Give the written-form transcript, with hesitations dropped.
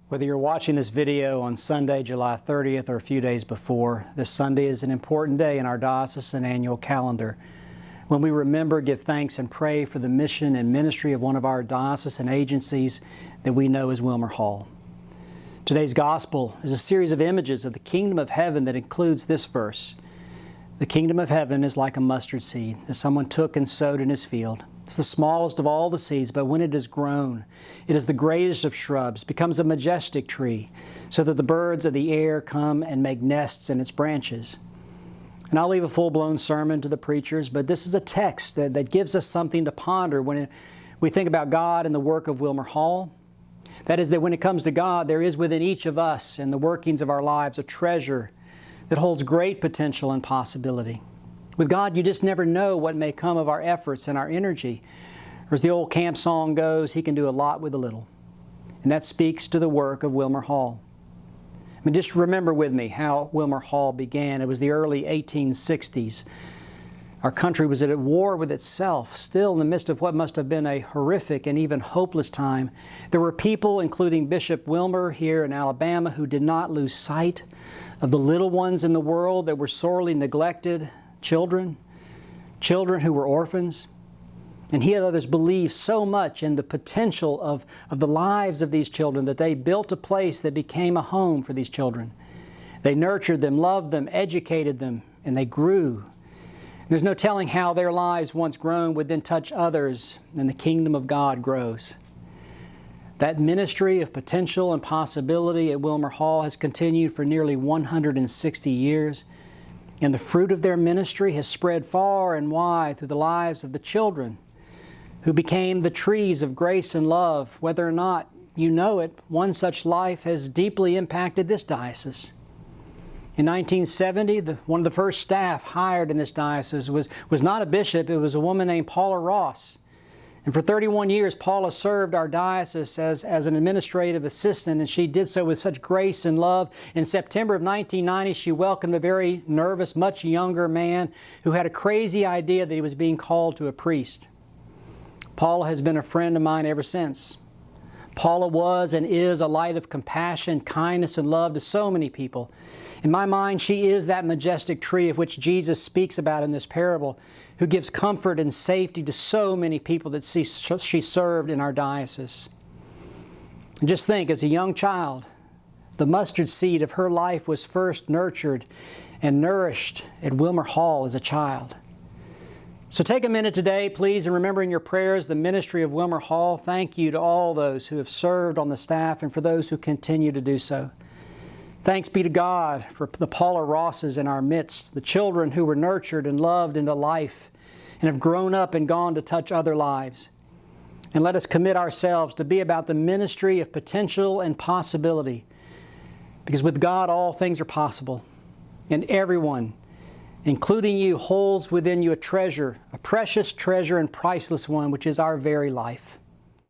Whether you're watching this video on Sunday, July 30th, or a few days before, this Sunday is an important day in our diocesan annual calendar when we remember, give thanks, and pray for the mission and ministry of one of our diocesan agencies that we know as Wilmer Hall. Today's Gospel is a series of images of the kingdom of heaven that includes this verse. The kingdom of heaven is like a mustard seed that someone took and sowed in his field. It's the smallest of all the seeds, but when it is grown, it is the greatest of shrubs, becomes a majestic tree, so that the birds of the air come and make nests in its branches. And I'll leave a full-blown sermon to the preachers, but this is a text that gives us something to ponder when we think about God and the work of Wilmer Hall. That is, that when it comes to God, there is within each of us and the workings of our lives a treasure that holds great potential and possibility. With God, you just never know what may come of our efforts and our energy. Or as the old camp song goes, He can do a lot with a little. And that speaks to the work of Wilmer Hall. I mean, just remember with me how Wilmer Hall began. It was the early 1860s. Our country was at war with itself, still in the midst of what must have been a horrific and even hopeless time. There were people, including Bishop Wilmer here in Alabama, who did not lose sight of the little ones in the world that were sorely neglected, children who were orphans. And he and others believed so much in the potential of the lives of these children that they built a place that became a home for these children. They nurtured them, loved them, educated them, and they grew. There's no telling how their lives, once grown, would then touch others, and the kingdom of God grows. That ministry of potential and possibility at Wilmer Hall has continued for nearly 160 years. And the fruit of their ministry has spread far and wide through the lives of the children who became the trees of grace and love. Whether or not you know it, one such life has deeply impacted this diocese. In 1970, one of the first staff hired in this diocese was not a bishop, it was a woman named Paula Ross. And for 31 years, Paula served our diocese as an administrative assistant, and she did so with such grace and love. In September of 1990, she welcomed a very nervous, much younger man who had a crazy idea that he was being called to a priest. Paula has been a friend of mine ever since. Paula was and is a light of compassion, kindness, and love to so many people. In my mind, she is that majestic tree of which Jesus speaks about in this parable, who gives comfort and safety to so many people that she served in our diocese. And just think, as a young child, the mustard seed of her life was first nurtured and nourished at Wilmer Hall as a child. So take a minute today, please, and remember in your prayers the ministry of Wilmer Hall. Thank you to all those who have served on the staff and for those who continue to do so. Thanks be to God for the Paula Rosses in our midst, the children who were nurtured and loved into life and have grown up and gone to touch other lives. And let us commit ourselves to be about the ministry of potential and possibility, because with God all things are possible, and everyone, including you, holds within you a treasure, a precious treasure and priceless one, which is our very life.